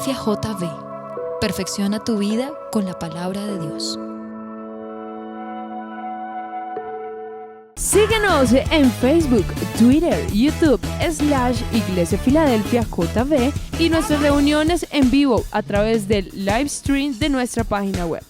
Filadelfia JV. Perfecciona tu vida con la palabra de Dios. Síguenos en Facebook, Twitter, YouTube, /Iglesia Filadelfia JV y nuestras reuniones en vivo a través del live stream de nuestra página web.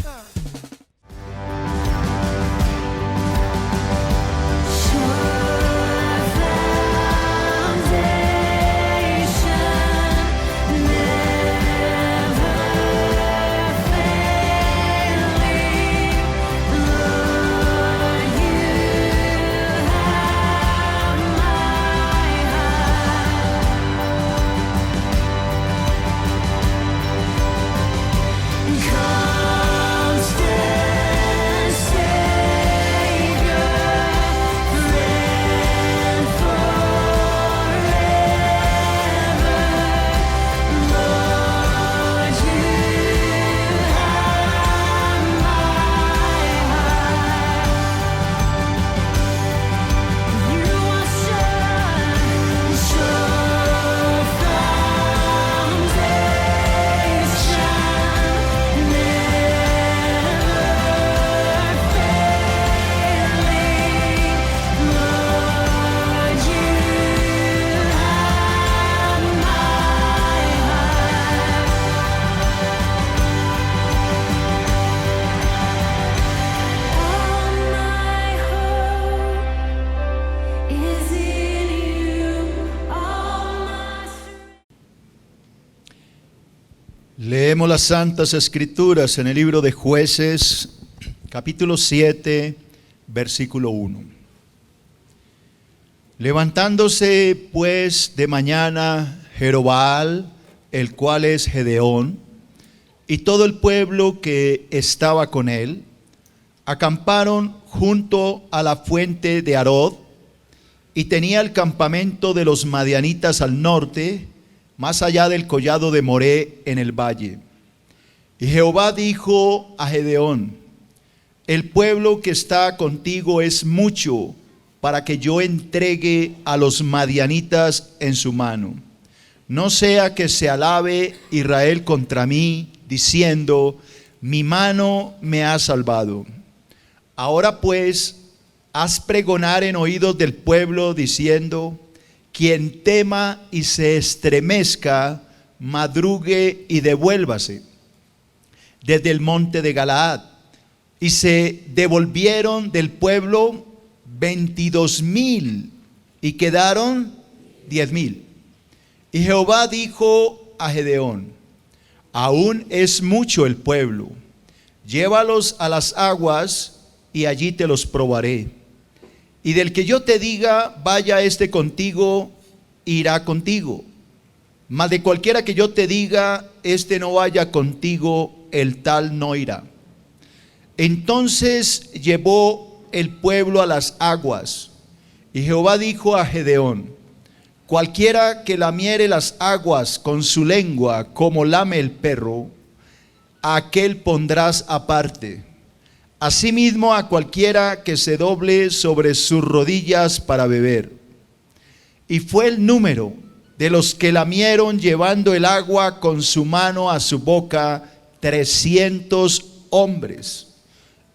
Leemos las Santas Escrituras en el libro de Jueces, capítulo 7, versículo 1. Levantándose pues de mañana Jerobaal, el cual es Gedeón, y todo el pueblo que estaba con él, acamparon junto a la fuente de Arod, y tenía el campamento de los madianitas al norte, más allá del collado de Moré en el valle. Y Jehová dijo a Gedeón: el pueblo que está contigo es mucho para que yo entregue a los madianitas en su mano. No sea que se alabe Israel contra mí, diciendo: mi mano me ha salvado. Ahora pues, haz pregonar en oídos del pueblo, diciendo: quien tema y se estremezca, madrugue y devuélvase desde el monte de Galaad. Y se devolvieron del pueblo 22,000 y quedaron 10,000. Y Jehová dijo a Gedeón: aún es mucho el pueblo, llévalos a las aguas y allí te los probaré. Y del que yo te diga, vaya este contigo, irá contigo. Mas de cualquiera que yo te diga, este no vaya contigo, el tal no irá. Entonces llevó el pueblo a las aguas. Y Jehová dijo a Gedeón: cualquiera que lamiere las aguas con su lengua, como lame el perro, a aquel pondrás aparte. Asimismo a cualquiera que se doble sobre sus rodillas para beber. Y fue el número de los que lamieron llevando el agua con su mano a su boca 300 hombres.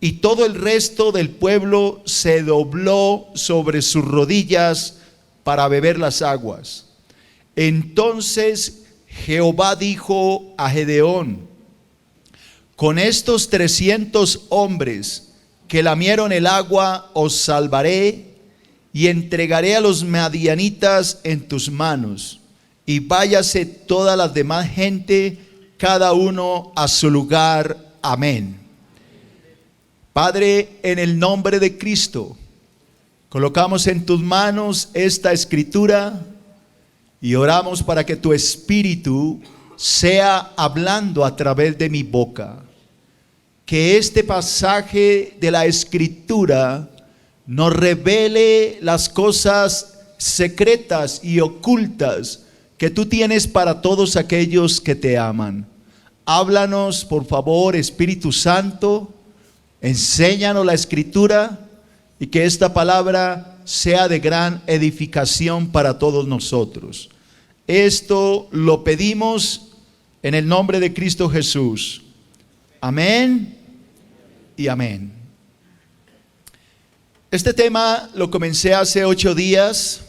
Y todo el resto del pueblo se dobló sobre sus rodillas para beber las aguas. Entonces Jehová dijo a Gedeón: con estos 300 hombres que lamieron el agua os salvaré, y entregaré a los madianitas en tus manos, y váyase toda la demás gente, cada uno a su lugar. Amén. Padre, en el nombre de Cristo, colocamos en tus manos esta escritura y oramos para que tu Espíritu sea hablando a través de mi boca. Que este pasaje de la Escritura nos revele las cosas secretas y ocultas que tú tienes para todos aquellos que te aman. Háblanos, por favor, Espíritu Santo, enséñanos la Escritura y que esta palabra sea de gran edificación para todos nosotros. Esto lo pedimos en el nombre de Cristo Jesús. Amén y amén. Este tema lo comencé hace 8 días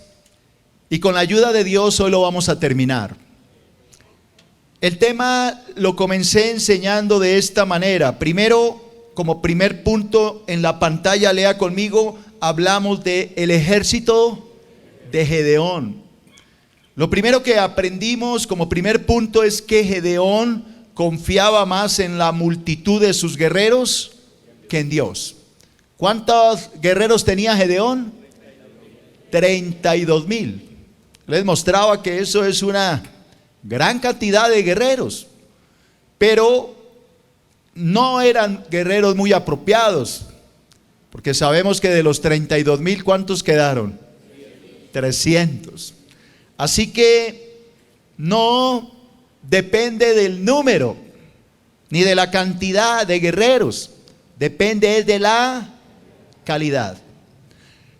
y con la ayuda de Dios hoy lo vamos a terminar. El tema lo comencé enseñando de esta manera. Primero, como primer punto en la pantalla, lea conmigo, hablamos de el ejército de Gedeón. Lo primero que aprendimos como primer punto es que Gedeón confiaba más en la multitud de sus guerreros que en Dios. ¿Cuántos guerreros tenía Gedeón? 32,000. Les mostraba que eso es una gran cantidad de guerreros, pero no eran guerreros muy apropiados, porque sabemos que de los 32,000, ¿cuántos quedaron? 300. Así que no depende del número, ni de la cantidad de guerreros, depende de la calidad.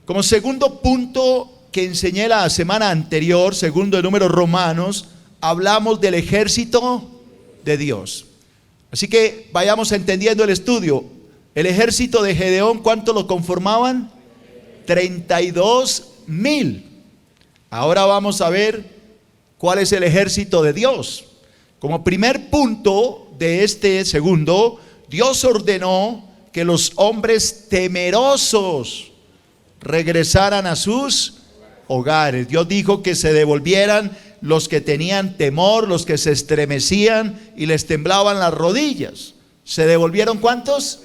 Como segundo punto que enseñé la semana anterior, segundo de Números Romanos, hablamos del ejército de Dios. Así que vayamos entendiendo el estudio. El ejército de Gedeón, ¿cuánto lo conformaban? 32,000. Ahora vamos a ver cuál es el ejército de Dios. Como primer punto de este segundo, Dios ordenó que los hombres temerosos regresaran a sus hogares. Dios dijo que se devolvieran los que tenían temor, los que se estremecían y les temblaban las rodillas. ¿Se devolvieron cuántos?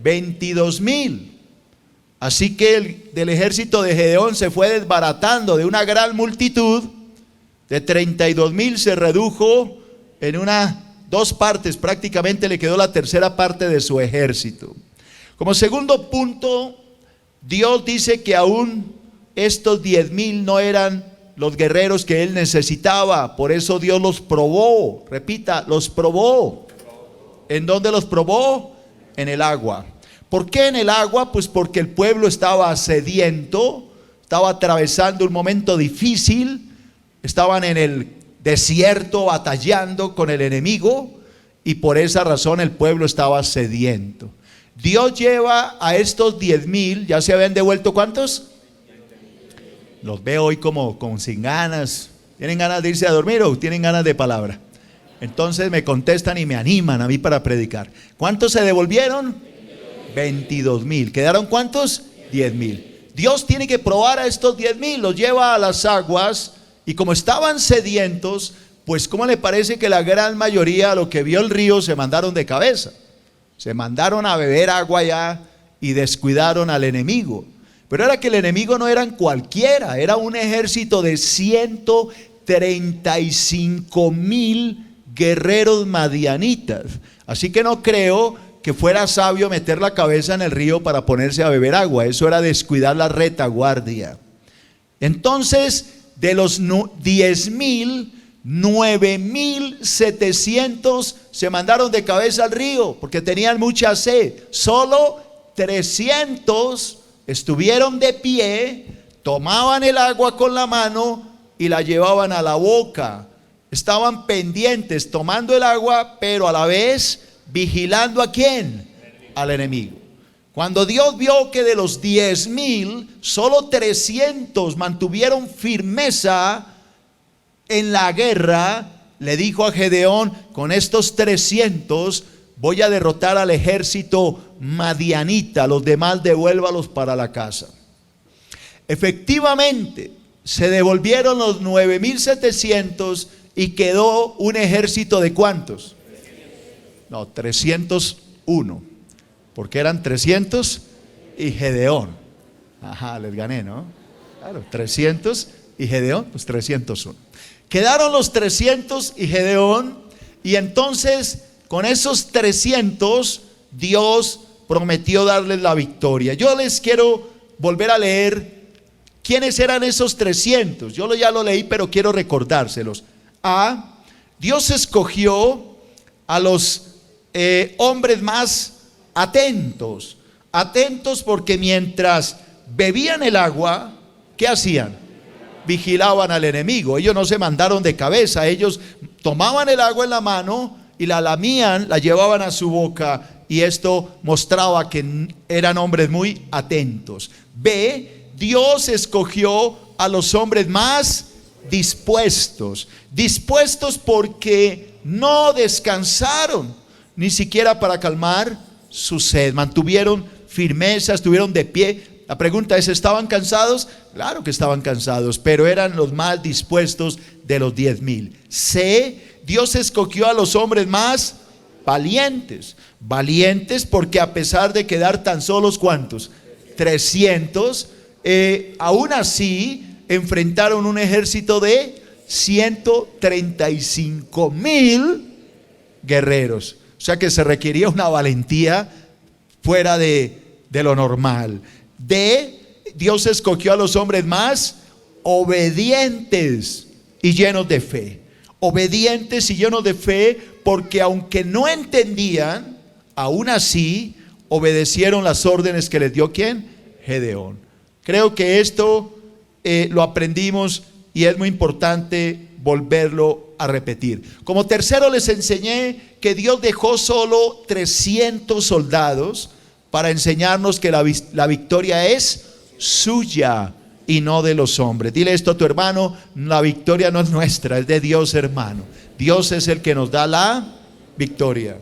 22,000. Así que del ejército de Gedeón se fue desbaratando de una gran multitud. De 32,000 se redujo en dos partes, prácticamente le quedó la tercera parte de su ejército. Como segundo punto, Dios dice que aún estos 10,000 no eran los guerreros que él necesitaba, por eso Dios los probó. Repita, los probó. ¿En dónde los probó? En el agua. ¿Por qué en el agua? Pues porque el pueblo estaba sediento, estaba atravesando un momento difícil, estaban en el desierto batallando con el enemigo y por esa razón el pueblo estaba sediento. Dios lleva a estos 10,000, ¿ya se habían devuelto cuántos? Los veo hoy como sin ganas. ¿Tienen ganas de irse a dormir o tienen ganas de palabra? Entonces me contestan y me animan a mí para predicar. ¿Cuántos se devolvieron? 22,000. ¿Quedaron cuántos? 10,000. Dios tiene que probar a estos 10,000, los lleva a las aguas y como estaban sedientos, pues ¿cómo le parece que la gran mayoría, lo que vio el río, se mandaron de cabeza? Se mandaron a beber agua allá y descuidaron al enemigo. Pero era que el enemigo no eran cualquiera, era un ejército de 135,000 guerreros madianitas. Así que no creo que fuera sabio meter la cabeza en el río para ponerse a beber agua. Eso era descuidar la retaguardia. Entonces, de los 10,000, 9,700 se mandaron de cabeza al río porque tenían mucha sed. Solo 300 estuvieron de pie, tomaban el agua con la mano y la llevaban a la boca. Estaban pendientes, tomando el agua, pero a la vez vigilando ¿a quién? Al enemigo. Cuando Dios vio que de los 10,000, solo 300 mantuvieron firmeza en la guerra, le dijo a Gedeón: con estos 300 voy a derrotar al ejército madianita, los demás devuélvalos para la casa. Efectivamente, se devolvieron los 9,700 y quedó un ejército de ¿cuántos? No, 301, porque eran 300 y Gedeón. Ajá, les gané, ¿no? Claro, 300 y Gedeón, pues 301. Quedaron los 300 y Gedeón, y entonces con esos 300 Dios prometió darles la victoria. Yo les quiero volver a leer quiénes eran esos 300. Yo ya lo leí, pero quiero recordárselos. Dios escogió a los hombres más atentos porque mientras bebían el agua, ¿qué hacían? Vigilaban al enemigo. Ellos no se mandaron de cabeza, ellos tomaban el agua en la mano y la lamían, la llevaban a su boca, y esto mostraba que eran hombres muy atentos. B, Dios escogió a los hombres más dispuestos porque no descansaron ni siquiera para calmar su sed. Mantuvieron firmeza, estuvieron de pie. La pregunta es, ¿estaban cansados? Claro que estaban cansados, pero eran los más dispuestos de los 10,000. C, Dios escogió a los hombres más valientes. Valientes porque a pesar de quedar tan solos, ¿cuántos? 300, aún así enfrentaron un ejército de 135,000 guerreros. O sea que se requería una valentía fuera de lo normal. Dios escogió a los hombres más obedientes y llenos de fe. Obedientes y llenos de fe porque aunque no entendían, aún así obedecieron las órdenes que les dio ¿quién? Gedeón. Creo que esto lo aprendimos y es muy importante volverlo a repetir. Como tercero les enseñé que Dios dejó solo 300 soldados para enseñarnos que la victoria es suya y no de los hombres. Dile esto a tu hermano: la victoria no es nuestra, es de Dios, hermano. Dios es el que nos da la victoria.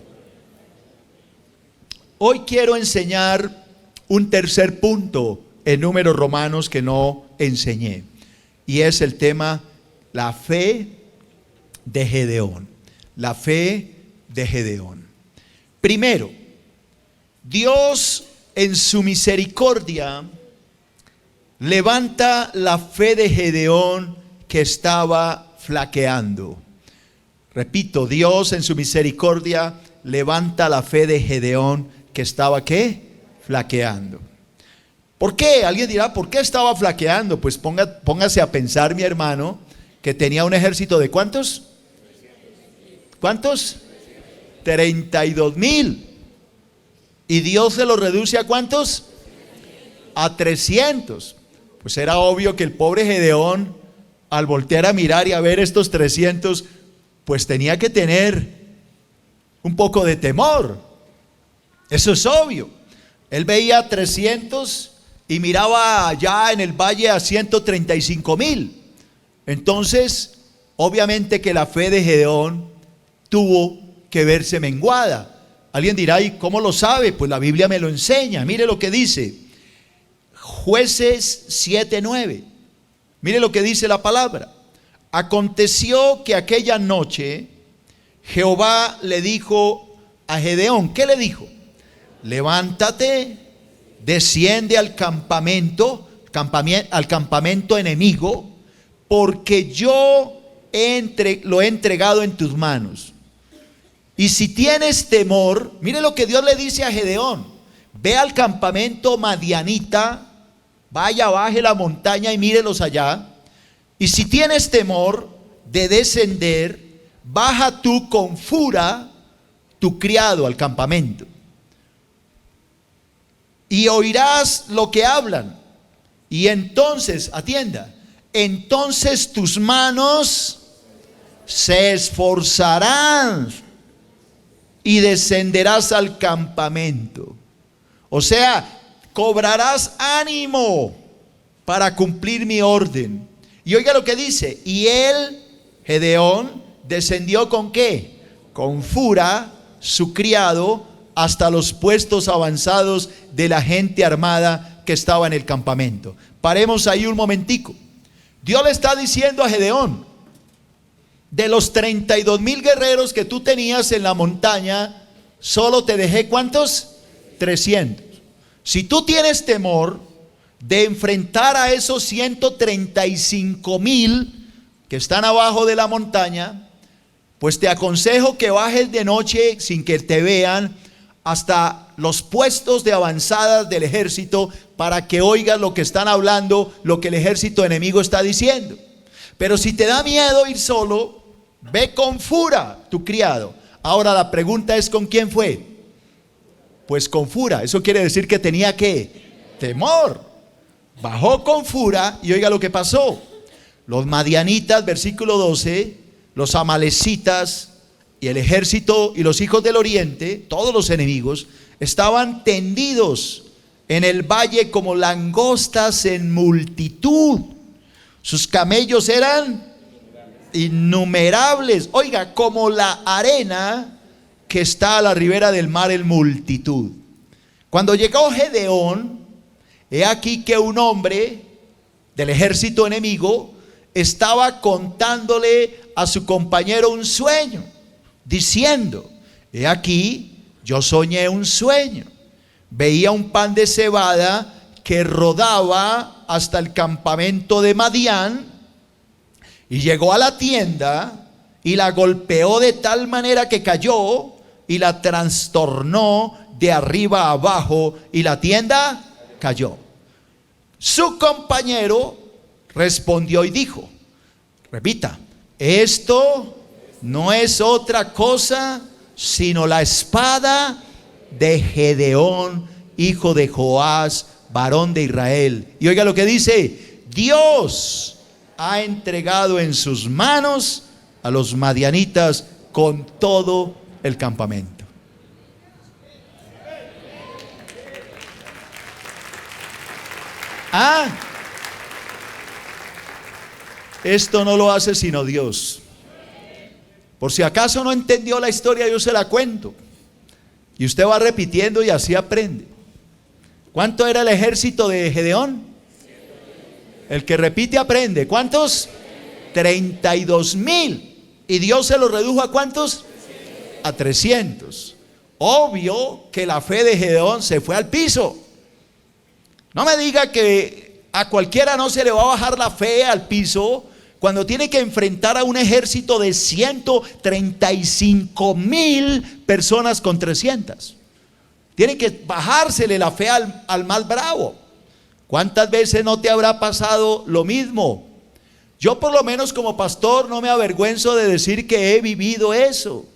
Hoy quiero enseñar un tercer punto en Números Romanos que no enseñé, y es el tema la fe de Gedeón. La fe de Gedeón. Primero, Dios en su misericordia levanta la fe de Gedeón que estaba flaqueando. Repito, Dios en su misericordia levanta la fe de Gedeón que estaba ¿qué? Flaqueando. ¿Por qué? Alguien dirá, ¿por qué estaba flaqueando? Pues póngase a pensar, mi hermano, que tenía un ejército de ¿cuántos? ¿Cuántos? 32,000. ¿Y Dios se lo reduce a cuántos? A 300. Pues era obvio que el pobre Gedeón, al voltear a mirar y a ver estos 300, pues tenía que tener un poco de temor. Eso es obvio. Él veía 300 y miraba allá en el valle a 135,000. Entonces, obviamente que la fe de Gedeón tuvo que verse menguada. Alguien dirá, ¿y cómo lo sabe? Pues la Biblia me lo enseña. Mire lo que dice Jueces 7:9. Mire lo que dice la palabra. Aconteció que aquella noche Jehová le dijo a Gedeón, ¿qué le dijo? Levántate, desciende al campamento enemigo, porque yo lo he entregado en tus manos. Y si tienes temor, mire lo que Dios le dice a Gedeón: ve al campamento madianita, vaya, baje la montaña y mírelos allá. Y si tienes temor de descender, baja tú con Fura, tu criado, al campamento, y oirás lo que hablan. Y entonces, atienda, entonces tus manos se esforzarán y descenderás al campamento. O sea, cobrarás ánimo para cumplir mi orden. Y oiga lo que dice: y él, Gedeón, descendió ¿con qué? Con Fura, su criado, hasta los puestos avanzados de la gente armada que estaba en el campamento. Paremos ahí un momentico. Dios le está diciendo a Gedeón: de los 32,000 guerreros que tú tenías en la montaña, solo te dejé ¿cuántos? 300. Si tú tienes temor de enfrentar a esos 135,000 que están abajo de la montaña, pues te aconsejo que bajes de noche sin que te vean hasta los puestos de avanzadas del ejército, para que oigas lo que están hablando, lo que el ejército enemigo está diciendo. Pero si te da miedo ir solo, ve con Fura, tu criado. Ahora la pregunta es, ¿con quién fue? Pues con Fura. Eso quiere decir que tenía ¿qué? Temor. Bajó con Fura y oiga lo que pasó. Los madianitas, versículo 12, los amalecitas y el ejército y los hijos del oriente, todos los enemigos, estaban tendidos en el valle como langostas en multitud. Sus camellos eran innumerables. Oiga, como la arena que está a la ribera del mar en multitud. Cuando llegó Gedeón, he aquí que un hombre del ejército enemigo estaba contándole a su compañero un sueño, diciendo: he aquí, yo soñé un sueño. Veía un pan de cebada que rodaba hasta el campamento de Madián, y llegó a la tienda y la golpeó de tal manera que cayó y la trastornó de arriba a abajo, y la tienda cayó. Su compañero respondió y dijo, repita, esto no es otra cosa sino la espada de Gedeón, hijo de Joás, varón de Israel. Y oiga lo que dice: Dios ha entregado en sus manos a los madianitas con todo el campamento. Esto no lo hace sino Dios. Por si acaso no entendió la historia, yo se la cuento. Y usted va repitiendo y así aprende. ¿Cuánto era el ejército de Gedeón? El que repite aprende. ¿Cuántos? 32,000. ¿Y Dios se lo redujo a cuántos? A 300. Obvio que la fe de Gedeón se fue al piso. No me diga que a cualquiera no se le va a bajar la fe al piso cuando tiene que enfrentar a un ejército de 135,000 personas con 300. Tiene que bajársele la fe al más bravo. ¿Cuántas veces no te habrá pasado lo mismo? Yo por lo menos como pastor no me avergüenzo de decir que he vivido eso.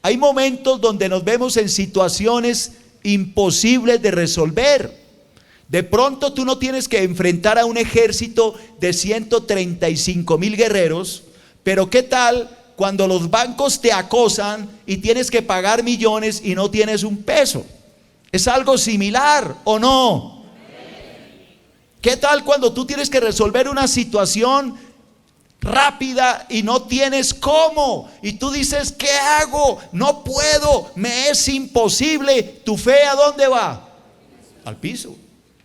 Hay momentos donde nos vemos en situaciones imposibles de resolver. De pronto tú no tienes que enfrentar a un ejército de 135,000 guerreros, pero ¿qué tal cuando los bancos te acosan y tienes que pagar millones y no tienes un peso? ¿Es algo similar o no? ¿Qué tal cuando tú tienes que resolver una situación rápida y no tienes cómo? Y tú dices, ¿qué hago? No puedo, me es imposible. ¿Tu fe a dónde va? Al piso.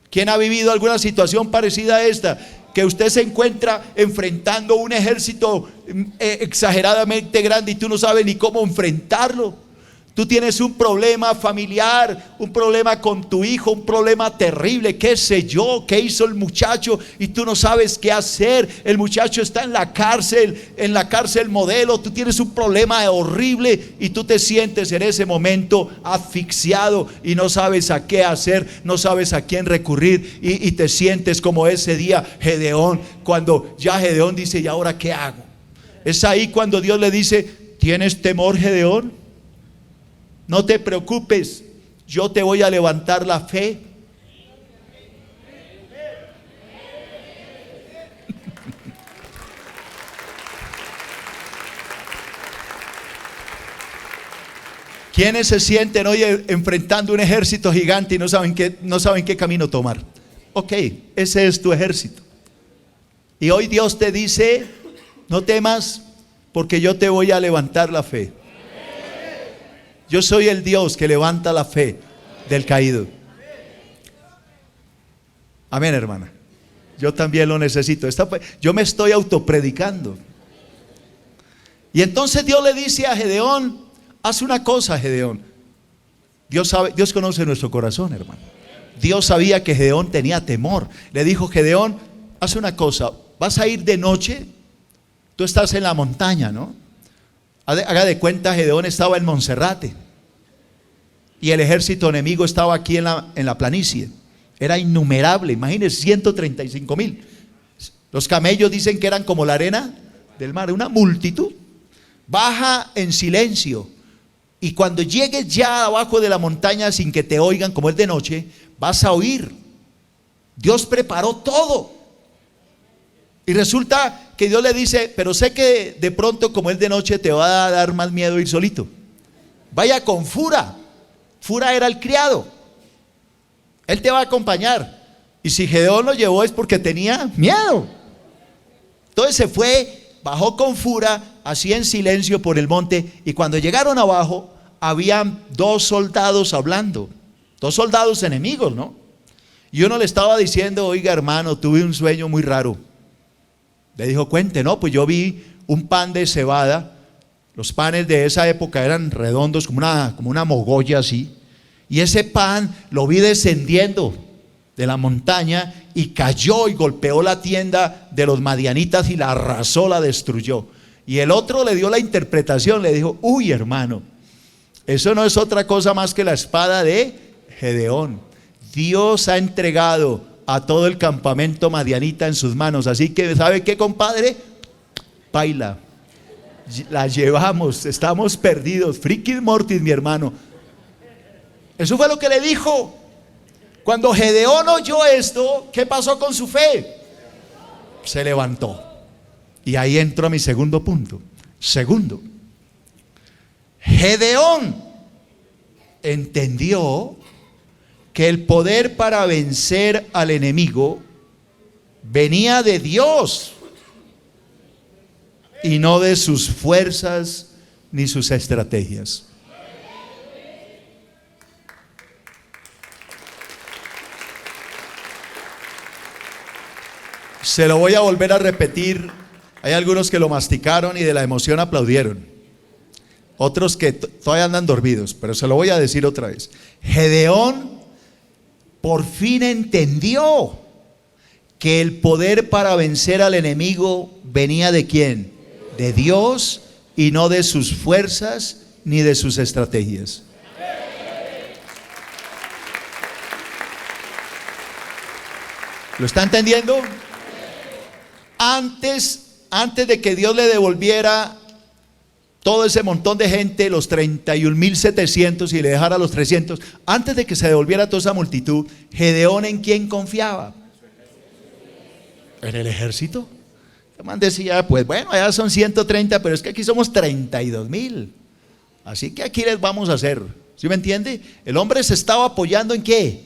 ¿Quién ha vivido alguna situación parecida a esta? Que usted se encuentra enfrentando un ejército exageradamente grande y tú no sabes ni cómo enfrentarlo. Tú tienes un problema familiar, un problema con tu hijo, un problema terrible, qué sé yo, qué hizo el muchacho y tú no sabes qué hacer. El muchacho está en la cárcel modelo, tú tienes un problema horrible y tú te sientes en ese momento asfixiado y no sabes a qué hacer, no sabes a quién recurrir y te sientes como ese día Gedeón, cuando ya Gedeón dice, ¿y ahora qué hago? Es ahí cuando Dios le dice, ¿tienes temor, Gedeón? No te preocupes, yo te voy a levantar la fe. ¿Quiénes se sienten hoy enfrentando un ejército gigante y no saben qué camino tomar? Ok, ese es tu ejército. Y hoy Dios te dice, no temas, porque yo te voy a levantar la fe. Yo soy el Dios que levanta la fe del caído. Amén, hermana. Yo también lo necesito. Yo me estoy autopredicando. Y entonces Dios le dice a Gedeón, haz una cosa, Gedeón. Dios sabe, Dios conoce nuestro corazón, hermano. Dios sabía que Gedeón tenía temor. Le dijo, Gedeón, haz una cosa. Vas a ir de noche. Tú estás en la montaña, ¿no? Haga de cuenta, Gedeón estaba en Monserrate y el ejército enemigo estaba aquí en la planicie. Era innumerable, imagínense, 135,000. Los camellos dicen que eran como la arena del mar, una multitud. Baja en silencio y cuando llegues ya abajo de la montaña sin que te oigan, como es de noche, vas a oír. Dios preparó todo. Y resulta que Dios le dice, pero sé que de pronto como es de noche te va a dar más miedo ir solito. Vaya con Fura. Fura era el criado. Él te va a acompañar. Y si Gedeón lo llevó es porque tenía miedo. Entonces se fue, bajó con Fura, así en silencio por el monte. Y cuando llegaron abajo, habían 2 soldados hablando. 2 soldados enemigos, ¿no? Y uno le estaba diciendo, oiga hermano, tuve un sueño muy raro. Le dijo, cuente, no, pues yo vi un pan de cebada. Los panes de esa época eran redondos, como una mogolla así. Y ese pan lo vi descendiendo de la montaña y cayó y golpeó la tienda de los madianitas y la arrasó, la destruyó. Y el otro le dio la interpretación, le dijo, uy hermano, eso no es otra cosa más que la espada de Gedeón. Dios ha entregado a todo el campamento madianita en sus manos. Así que, ¿sabe qué, compadre? Paila. La llevamos, estamos perdidos. Frikis mortis, mi hermano. Eso fue lo que le dijo. Cuando Gedeón oyó esto, ¿qué pasó con su fe? Se levantó. Y ahí entro a mi segundo punto. Segundo, Gedeón entendió que el poder para vencer al enemigo venía de Dios y no de sus fuerzas ni sus estrategias. Se lo voy a volver a repetir. Hay algunos que lo masticaron y de la emoción aplaudieron. Otros que todavía andan dormidos, pero se lo voy a decir otra vez. Gedeón por fin entendió que el poder para vencer al enemigo venía de ¿quién? De Dios y no de sus fuerzas ni de sus estrategias. ¿Lo está entendiendo? Antes de que Dios le devolviera todo ese montón de gente, los 31.700 y le dejara los 300, antes de que se devolviera toda esa multitud, Gedeón, ¿en quién confiaba? En el ejército. El man decía, pues bueno, allá son 130, pero es que aquí somos 32.000. Así que aquí les vamos a hacer. ¿Sí me entiende? El hombre se estaba apoyando ¿en qué?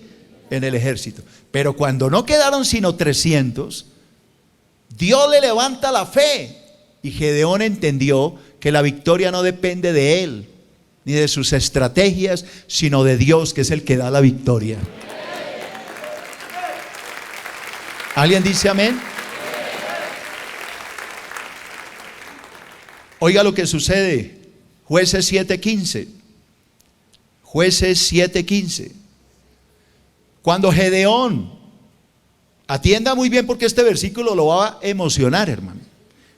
En el ejército. Pero cuando no quedaron sino 300, Dios le levanta la fe. Y Gedeón entendió que la victoria no depende de él, ni de sus estrategias, sino de Dios, que es el que da la victoria. ¿Alguien dice amén? Oiga lo que sucede. Jueces 7:15. Jueces 7:15. Cuando Gedeón, atienda muy bien porque este versículo lo va a emocionar, hermano.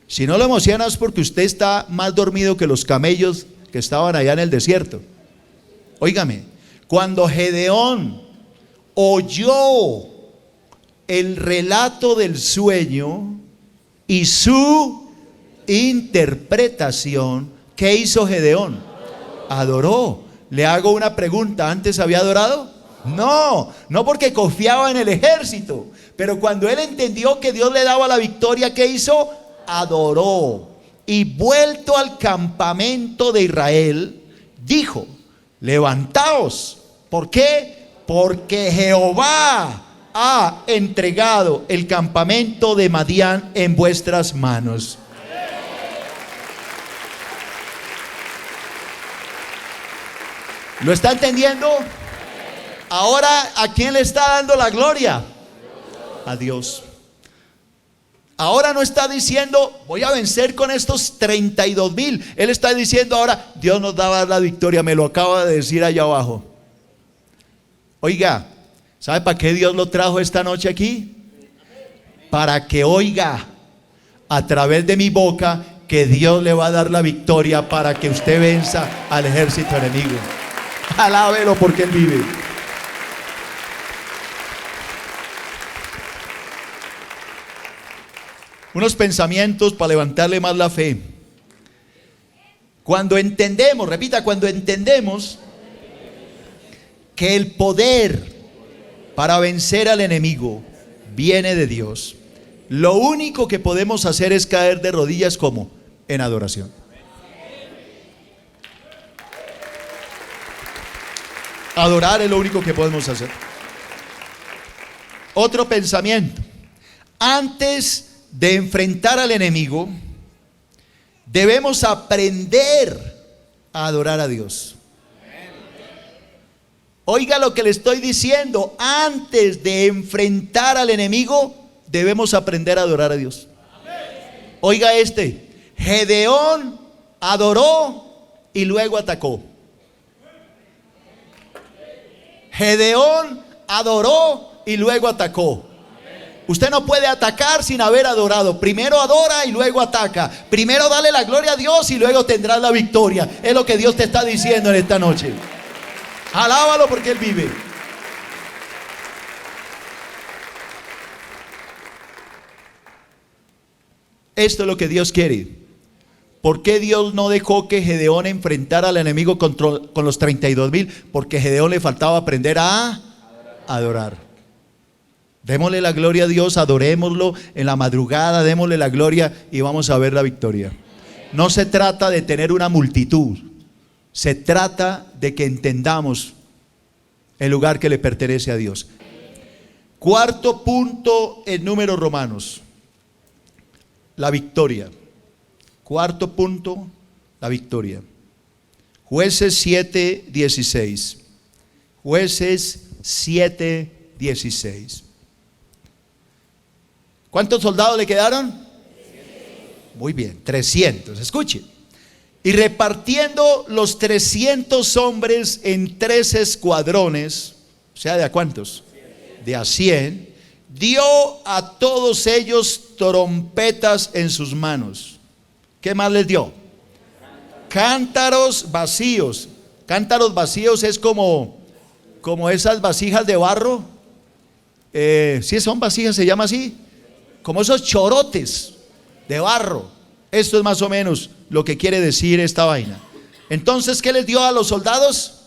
Si no lo emociona es porque usted está más dormido que los camellos que estaban allá en el desierto. Óigame, cuando Gedeón oyó el relato del sueño y su interpretación, ¿qué hizo Gedeón? Adoró. Le hago una pregunta, ¿antes había adorado? No porque confiaba en el ejército, pero cuando él entendió que Dios le daba la victoria, ¿qué hizo? Adoró. Y vuelto al campamento de Israel, dijo, levantaos. ¿Por qué? Porque Jehová ha entregado el campamento de Madián en vuestras manos. ¿Lo está entendiendo? Ahora, ¿a quién le está dando la gloria? A Dios. Ahora no está diciendo, voy a vencer con estos 32.000. Él está diciendo ahora, Dios nos va a dar la victoria. Me lo acaba de decir allá abajo. Oiga, ¿sabe para qué Dios lo trajo esta noche aquí? Para que oiga a través de mi boca que Dios le va a dar la victoria para que usted venza al ejército enemigo. Alábelo porque Él vive. Unos pensamientos para levantarle más la fe. Cuando entendemos, repita, cuando entendemos que el poder para vencer al enemigo viene de Dios, Lo único que podemos hacer es caer de rodillas como en adoración. Adorar es lo único que podemos hacer. Otro pensamiento. Antes de enfrentar al enemigo, debemos aprender a adorar a Dios. Oiga lo que le estoy diciendo. Antes de enfrentar al enemigo, debemos aprender a adorar a Dios. Oiga Gedeón adoró y luego atacó. Gedeón adoró y luego atacó. Usted no puede atacar sin haber adorado. Primero adora y luego ataca. Primero dale la gloria a Dios y luego tendrás la victoria. Es lo que Dios te está diciendo en esta noche. Alábalo porque Él vive. Esto es lo que Dios quiere. ¿Por qué Dios no dejó que Gedeón enfrentara al enemigo con los 32,000? Porque a Gedeón le faltaba aprender a adorar. Démosle la gloria a Dios, adorémoslo en la madrugada, démosle la gloria y vamos a ver la victoria. No se trata de tener una multitud, se trata de que entendamos el lugar que le pertenece a Dios. Cuarto punto en Números Romanos, la victoria. Cuarto punto, la victoria. Jueces 7:16. Jueces 7:16. ¿Cuántos soldados le quedaron? Muy bien, 300. Escuche. Y repartiendo los 300 hombres en 3 escuadrones, o sea, ¿de a cuántos? De a 100, dio a todos ellos trompetas en sus manos. ¿Qué más les dio? Cántaros vacíos. Cántaros vacíos es como esas vasijas de barro. Si son vasijas, se llama así. Como esos chorotes de barro. Esto es más o menos lo que quiere decir esta vaina. Entonces, ¿qué les dio a los soldados?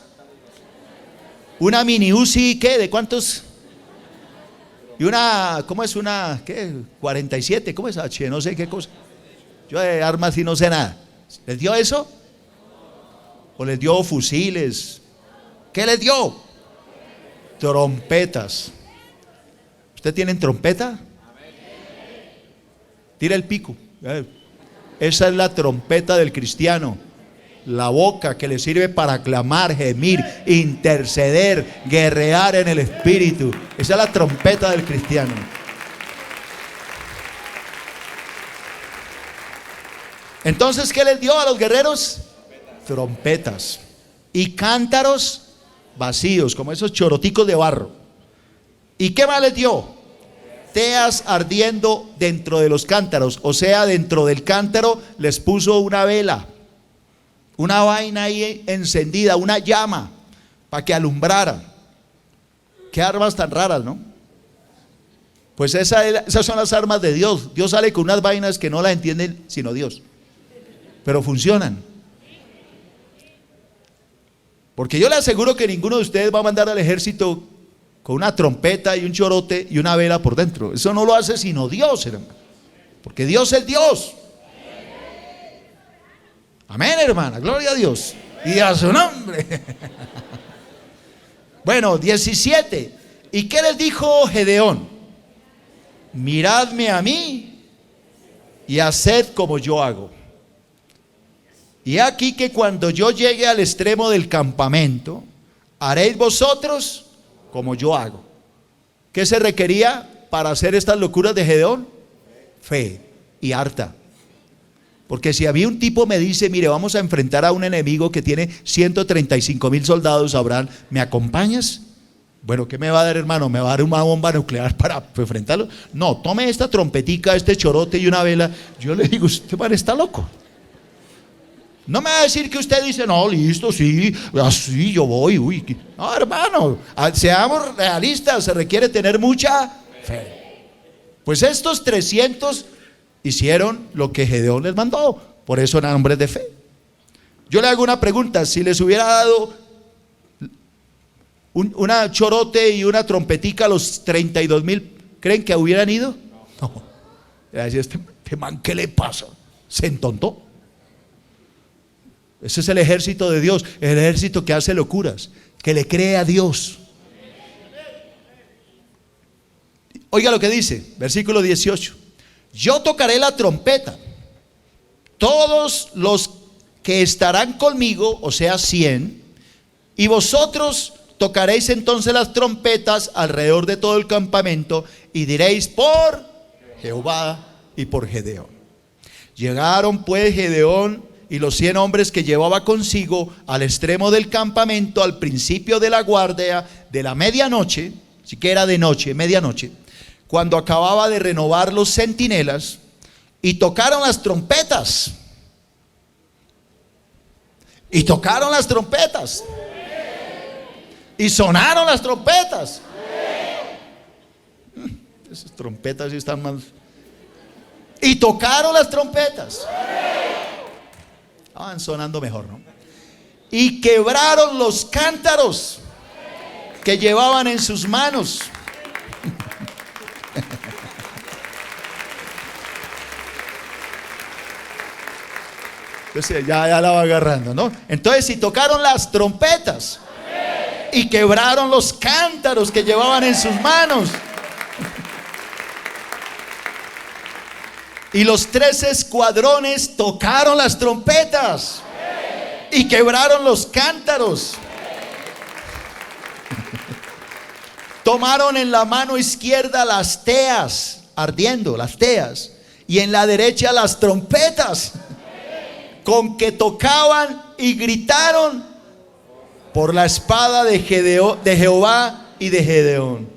Una mini Uzi, ¿qué? ¿De cuántos? Y una, ¿cómo es una? ¿Qué? 47, ¿cómo es H? No sé qué cosa. Yo de armas sí no sé nada. ¿Les dio eso? ¿O les dio fusiles? ¿Qué les dio? Trompetas. ¿Usted tiene trompeta? Tira el pico. Esa es la trompeta del cristiano. La boca que le sirve para clamar, gemir, interceder, guerrear en el espíritu. Esa es la trompeta del cristiano. Entonces, ¿qué les dio a los guerreros? Trompetas. Y cántaros vacíos, como esos choroticos de barro. ¿Y qué más les dio? Teas ardiendo dentro de los cántaros. O sea, dentro del cántaro les puso una vela, una vaina ahí encendida, una llama, para que alumbrara. Qué armas tan raras, ¿no? Pues esas son las armas de Dios. Dios sale con unas vainas que no las entienden sino Dios, pero funcionan. Porque yo le aseguro que ninguno de ustedes va a mandar al ejército con una trompeta y un chorote y una vela por dentro. Eso no lo hace sino Dios, hermano. Porque Dios es Dios. Amén, hermana, gloria a Dios. Y a su nombre. Bueno, 17. ¿Y qué les dijo Gedeón? Miradme a mí y haced como yo hago. Y aquí que cuando yo llegue al extremo del campamento, haréis vosotros como yo hago. ¿Qué se requería para hacer estas locuras de Gedeón? Fe y harta. Porque si había un tipo me dice, mire, vamos a enfrentar a un enemigo que tiene 135,000 soldados, Abraham, ¿me acompañas? Bueno, ¿qué me va a dar, hermano? ¿Me va a dar una bomba nuclear para enfrentarlo? No, tome esta trompetica, este chorote y una vela. Yo le digo, usted man está loco. No me va a decir que usted dice, no, listo, sí, así yo voy, uy. No, hermano, seamos realistas, se requiere tener mucha fe. Pues estos 300 hicieron lo que Gedeón les mandó, por eso eran hombres de fe. Yo le hago una pregunta, si les hubiera dado una chorote y una trompetica a los 32,000, ¿creen que hubieran ido? No. Y decía, este man, ¿qué le pasa? Se entontó. Ese es el ejército de Dios, el ejército que hace locuras, que le cree a Dios. Oiga lo que dice, versículo 18. Yo tocaré la trompeta. Todos los que estarán conmigo, o sea 100, y vosotros tocaréis entonces las trompetas alrededor de todo el campamento y diréis por Jehová y por Gedeón. Llegaron pues Gedeón y los 100 hombres que llevaba consigo al extremo del campamento al principio de la guardia de la medianoche, si que era de noche, medianoche, cuando acababa de renovar los centinelas, y tocaron las trompetas. Y tocaron las trompetas. Y sonaron las trompetas. Esas trompetas sí están mal. Y tocaron las trompetas. Estaban sonando mejor, ¿no? Y quebraron los cántaros que llevaban en sus manos. Entonces ya la va agarrando, ¿no? Entonces si tocaron las trompetas y quebraron los cántaros que llevaban en sus manos, y los 3 escuadrones tocaron las trompetas y quebraron los cántaros, tomaron en la mano izquierda las teas, ardiendo las teas, y en la derecha las trompetas, con que tocaban y gritaron por la espada de Jehová y de Gedeón.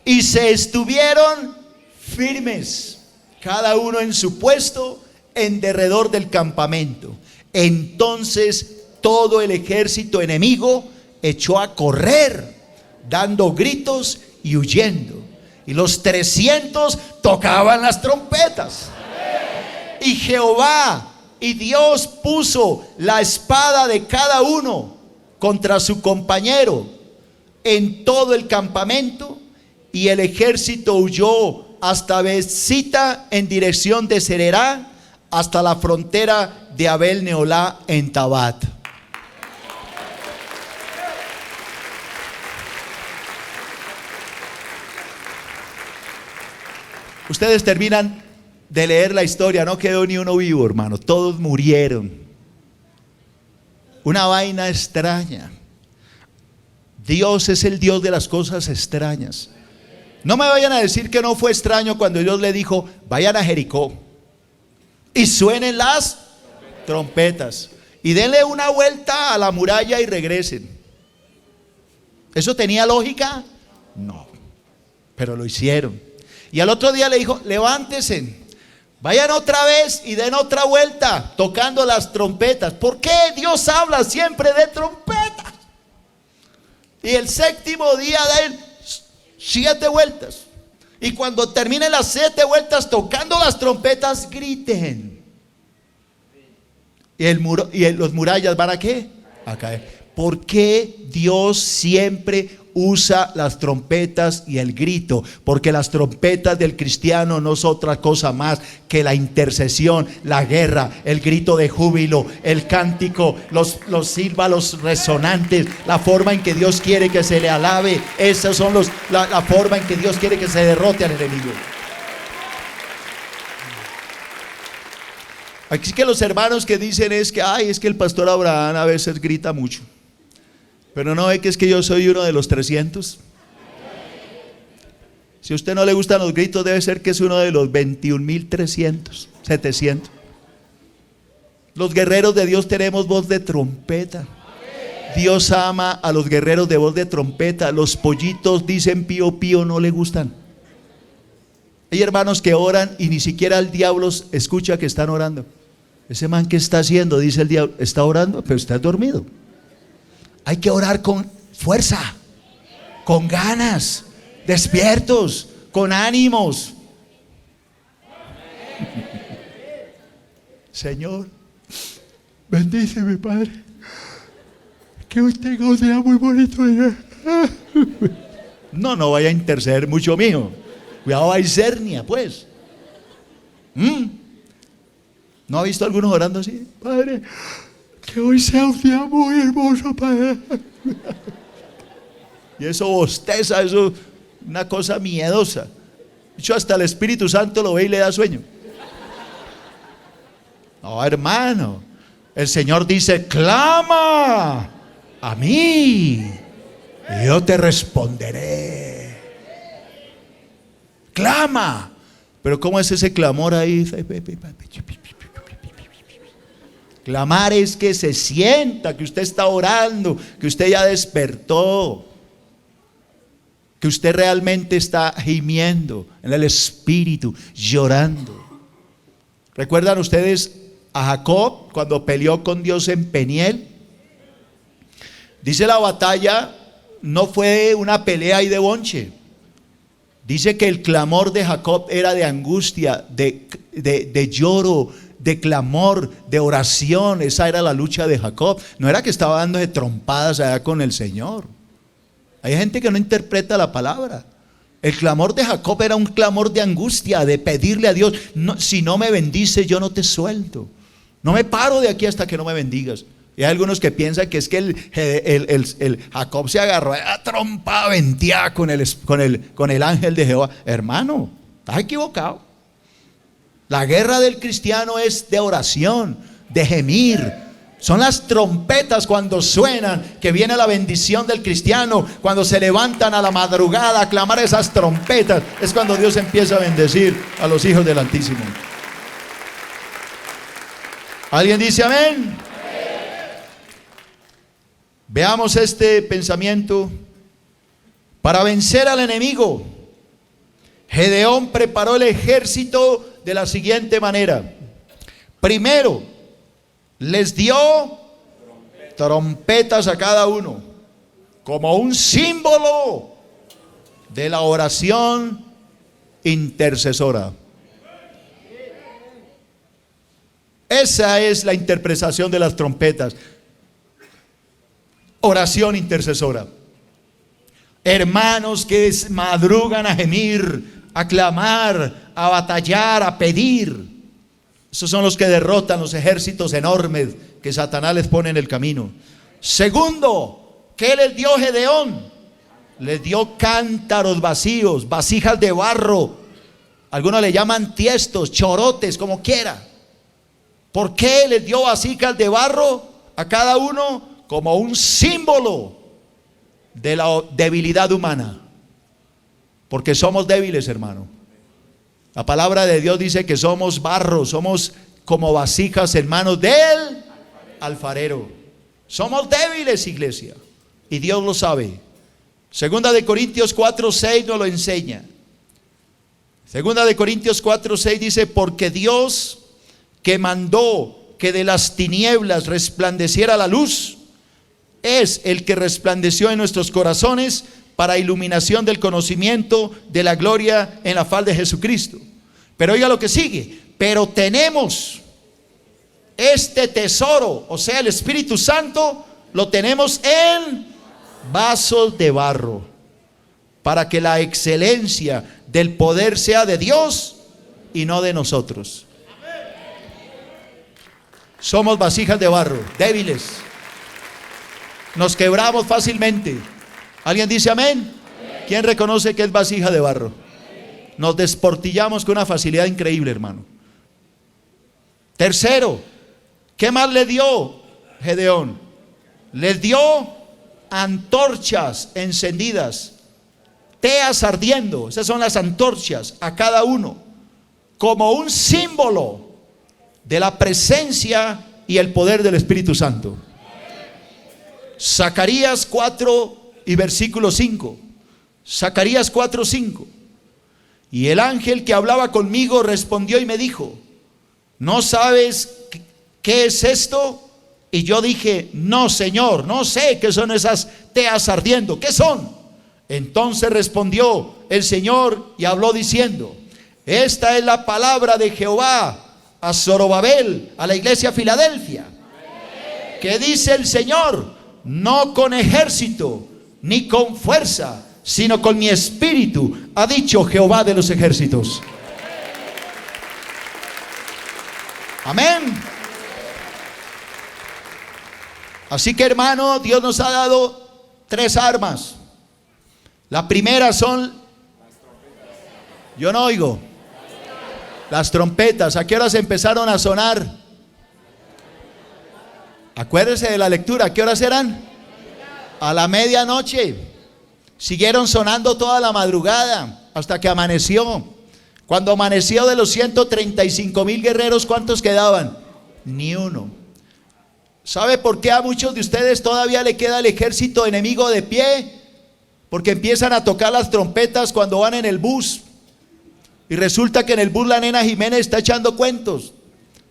Y se estuvieron firmes, cada uno en su puesto, en derredor del campamento. Entonces todo el ejército enemigo echó a correr, dando gritos y huyendo. Y los 300 tocaban las trompetas. Y Jehová y Dios puso la espada de cada uno contra su compañero en todo el campamento, y el ejército huyó hasta Bezita en dirección de Sererá, hasta la frontera de Abel Neolá en Tabat. Ustedes terminan de leer la historia, no quedó ni uno vivo, hermano, todos murieron. Una vaina extraña. Dios es el Dios de las cosas extrañas. No me vayan a decir que no fue extraño cuando Dios le dijo, vayan a Jericó y suenen las trompetas y denle una vuelta a la muralla y regresen. ¿Eso tenía lógica? No, pero lo hicieron. Y al otro día le dijo, levántense, vayan otra vez y den otra vuelta tocando las trompetas. ¿Por qué Dios habla siempre de trompetas? Y el 7º día den 7 vueltas. Y cuando terminen las 7 vueltas tocando las trompetas, griten. Y los murallas van a ¿qué? A caer. ¿Por qué Dios siempre usa las trompetas y el grito? Porque las trompetas del cristiano no son otra cosa más que la intercesión, la guerra, el grito de júbilo, el cántico, los címbalos resonantes, la forma en que Dios quiere que se le alabe. Esas son la forma en que Dios quiere que se derrote al enemigo. Aquí que los hermanos que dicen es que el pastor Abraham a veces grita mucho. Pero no ve que es que yo soy uno de los 300. Si a usted no le gustan los gritos, debe ser que es uno de los 21.300, 700. Los guerreros de Dios tenemos voz de trompeta. Dios ama a los guerreros de voz de trompeta. Los pollitos dicen pío pío, no le gustan. Hay hermanos que oran y ni siquiera el diablo escucha que están orando. Ese man, ¿qué está haciendo? Dice el diablo, está orando, pero está dormido. Hay que orar con fuerza, con ganas, despiertos, con ánimos. Señor, bendíceme, Padre, que hoy tenga un día muy bonito. No vaya a interceder mucho, mijo. Cuidado, hay cernia, pues. ¿No ha visto algunos orando así? Padre, que hoy sea un día muy hermoso, Padre. Y eso bosteza, eso una cosa miedosa. De hecho, hasta el Espíritu Santo lo ve y le da sueño. No, hermano, el Señor dice: clama a mí y yo te responderé. Clama. Pero ¿cómo es ese clamor ahí? Clamar es que se sienta que usted está orando, que usted ya despertó, que usted realmente está gimiendo en el espíritu, llorando. ¿Recuerdan ustedes a Jacob cuando peleó con Dios en Peniel? Dice la batalla no fue una pelea ahí de bonche. Dice que el clamor de Jacob era de angustia, de lloro, de clamor, de oración. Esa era la lucha de Jacob. No era que estaba dándose trompadas allá con el Señor. Hay gente que no interpreta la palabra. El clamor de Jacob era un clamor de angustia, de pedirle a Dios: no, si no me bendices, yo no te suelto. No me paro de aquí hasta que no me bendigas. Y hay algunos que piensan que es que el Jacob se agarró a trompa venteada con el ángel de Jehová. Hermano, estás equivocado. La guerra del cristiano es de oración, de gemir. Son las trompetas cuando suenan que viene la bendición del cristiano. Cuando se levantan a la madrugada a clamar esas trompetas, es cuando Dios empieza a bendecir a los hijos del Altísimo. ¿Alguien dice amén? Veamos este pensamiento. Para vencer al enemigo, Gedeón preparó el ejército de la siguiente manera. Primero, les dio trompetas a cada uno, como un símbolo de la oración intercesora. Esa es la interpretación de las trompetas. Oración intercesora. Hermanos que madrugan a gemir, a clamar, a batallar, a pedir. Esos son los que derrotan los ejércitos enormes que Satanás les pone en el camino. Segundo, ¿qué les dio Gedeón? Les dio cántaros vacíos, vasijas de barro. Algunos le llaman tiestos, chorotes, como quiera. ¿Por qué les dio vasijas de barro a cada uno? Como un símbolo de la debilidad humana. Porque somos débiles, hermano. La palabra de Dios dice que somos barro, somos como vasijas en manos del alfarero. Somos débiles, iglesia, y Dios lo sabe. Segunda de Corintios 4:6 nos lo enseña. Segunda de Corintios 4:6 dice: porque Dios, que mandó que de las tinieblas resplandeciera la luz, es el que resplandeció en nuestros corazones para iluminación del conocimiento de la gloria en la faz de Jesucristo. Pero oiga lo que sigue: pero tenemos este tesoro, o sea, el Espíritu Santo, lo tenemos en vasos de barro, para que la excelencia del poder sea de Dios y no de nosotros. Somos vasijas de barro, débiles. Nos quebramos fácilmente. ¿Alguien dice amén? ¿Quién reconoce que es vasija de barro? Nos desportillamos con una facilidad increíble, hermano. Tercero, ¿qué más le dio Gedeón? Les dio antorchas encendidas, teas ardiendo. Esas son las antorchas a cada uno, como un símbolo de la presencia y el poder del Espíritu Santo. Zacarías 4 y versículo 5. Zacarías 4:5. Y el ángel que hablaba conmigo respondió y me dijo: ¿no sabes qué es esto? Y yo dije: no, Señor, no sé qué son esas teas ardiendo. ¿Qué son? Entonces respondió el Señor y habló diciendo: esta es la palabra de Jehová a Zorobabel, a la iglesia Filadelfia. ¿Qué dice el Señor? No con ejército ni con fuerza, sino con mi espíritu, ha dicho Jehová de los ejércitos. Amén. Así que, hermano, Dios nos ha dado 3 armas. La primera son, yo no oigo, las trompetas. ¿A qué horas empezaron a sonar? Acuérdense de la lectura. ¿A qué horas eran? A la medianoche. Siguieron sonando toda la madrugada hasta que amaneció. Cuando amaneció, de los 135,000 guerreros, ¿cuántos quedaban? Ni uno. ¿Sabe por qué a muchos de ustedes todavía le queda el ejército enemigo de pie? Porque empiezan a tocar las trompetas cuando van en el bus. Y resulta que en el bus la nena Jiménez está echando cuentos.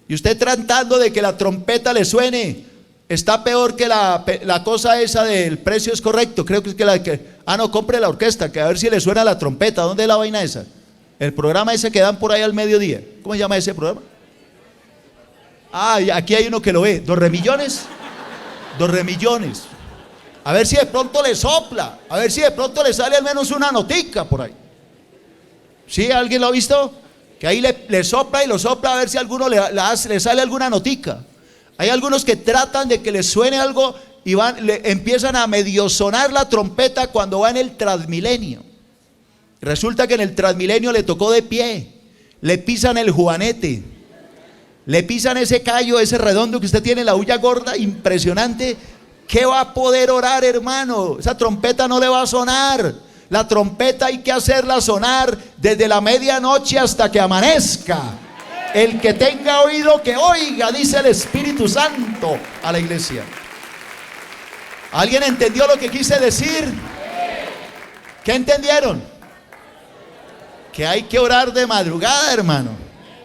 Y usted tratando de que la trompeta le suene. Está peor que la cosa esa del precio es correcto. Creo que es que la que... no, compre la orquesta, que a ver si le suena la trompeta. ¿Dónde es la vaina esa? El programa ese que dan por ahí al mediodía. ¿Cómo se llama ese programa? Aquí hay uno que lo ve. 2 remillones. 2 remillones. A ver si de pronto le sopla. A ver si de pronto le sale al menos una notica por ahí. ¿Sí? ¿Alguien lo ha visto? Que ahí le sopla y lo sopla a ver si a alguno le sale alguna notica. Hay algunos que tratan de que les suene algo y empiezan a medio sonar la trompeta cuando va en el Transmilenio. Resulta que en el Transmilenio le tocó de pie. Le pisan el juanete. Le pisan ese callo, ese redondo que usted tiene, la uña gorda, impresionante. ¿Qué va a poder orar, hermano? Esa trompeta no le va a sonar. La trompeta hay que hacerla sonar desde la medianoche hasta que amanezca. El que tenga oído que oiga, dice el Espíritu Santo a la iglesia. ¿Alguien entendió lo que quise decir? ¿Qué entendieron? Que hay que orar de madrugada, hermano.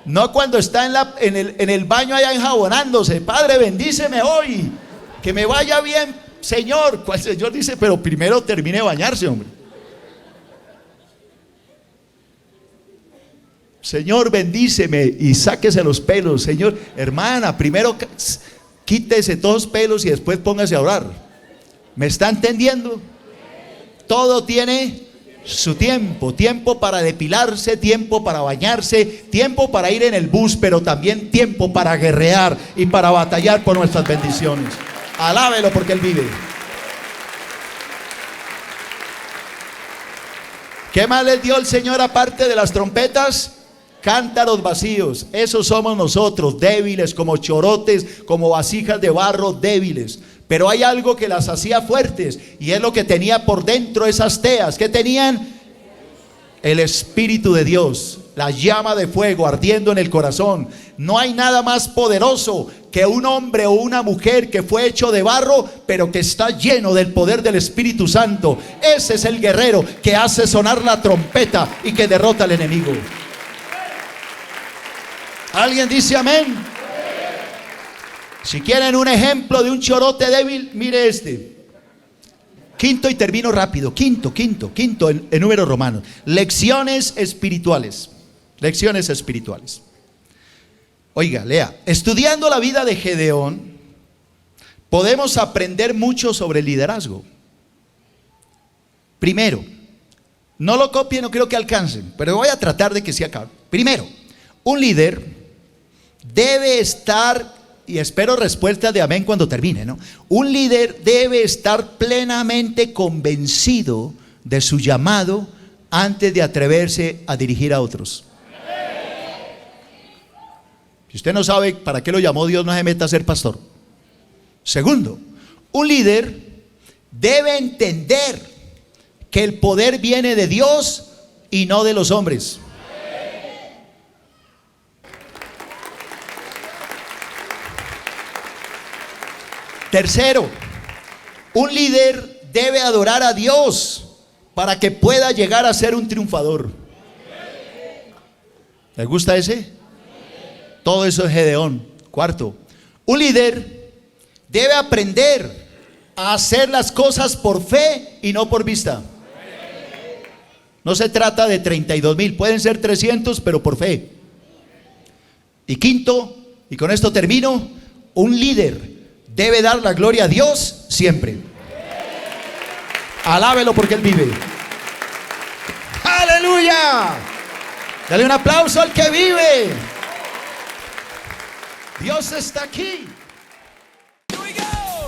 No cuando está en el baño allá enjabonándose. Padre, bendíceme hoy, que me vaya bien, Señor. El Señor dice, pero primero termine de bañarse, hombre. Señor, bendíceme y sáquese los pelos. Señor, hermana, primero quítese todos los pelos y después póngase a orar. ¿Me está entendiendo? Todo tiene su tiempo. Tiempo para depilarse, tiempo para bañarse, tiempo para ir en el bus, pero también tiempo para guerrear y para batallar por nuestras bendiciones. Alábelo porque Él vive. ¿Qué más les dio el Señor aparte de las trompetas? Cántaros vacíos. Esos somos nosotros, débiles, como chorotes, como vasijas de barro débiles. Pero hay algo que las hacía fuertes, y es lo que tenía por dentro esas teas. ¿Qué tenían? El Espíritu de Dios, la llama de fuego ardiendo en el corazón. No hay nada más poderoso que un hombre o una mujer que fue hecho de barro, pero que está lleno del poder del Espíritu Santo. Ese es el guerrero que hace sonar la trompeta y que derrota al enemigo. ¿Alguien dice amén? Si quieren un ejemplo de un chorote débil, mire este. Quinto, y termino rápido. Quinto en números romanos. Lecciones espirituales. Lecciones espirituales. Oiga, lea. Estudiando la vida de Gedeón, podemos aprender mucho sobre el liderazgo. Primero, no lo copien, no creo que alcancen, pero voy a tratar de que se acabe. Primero, un líder debe estar, y espero respuestas de amén cuando termine, ¿no? Un líder debe estar plenamente convencido de su llamado antes de atreverse a dirigir a otros. Si usted no sabe para qué lo llamó Dios, no se meta a ser pastor. Segundo, un líder debe entender que el poder viene de Dios y no de los hombres. Tercero, un líder debe adorar a Dios para que pueda llegar a ser un triunfador. ¿Les gusta ese? Todo eso es Gedeón. Cuarto, un líder debe aprender a hacer las cosas por fe y no por vista. No se trata de 32,000, pueden ser 300, pero por fe. Y quinto, y con esto termino, un líder debe dar la gloria a Dios siempre. Alábelo porque Él vive. ¡Aleluya! Dale un aplauso al que vive. Dios está aquí.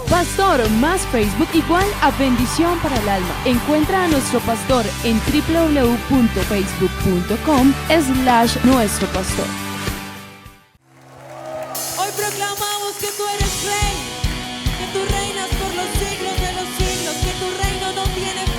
Pastor más Facebook igual a bendición para el alma. Encuentra a nuestro pastor en www.facebook.com/nuestropastor. Hoy proclamamos que tú eres rey, que tú reinas por los siglos de los siglos, que tu reino no tiene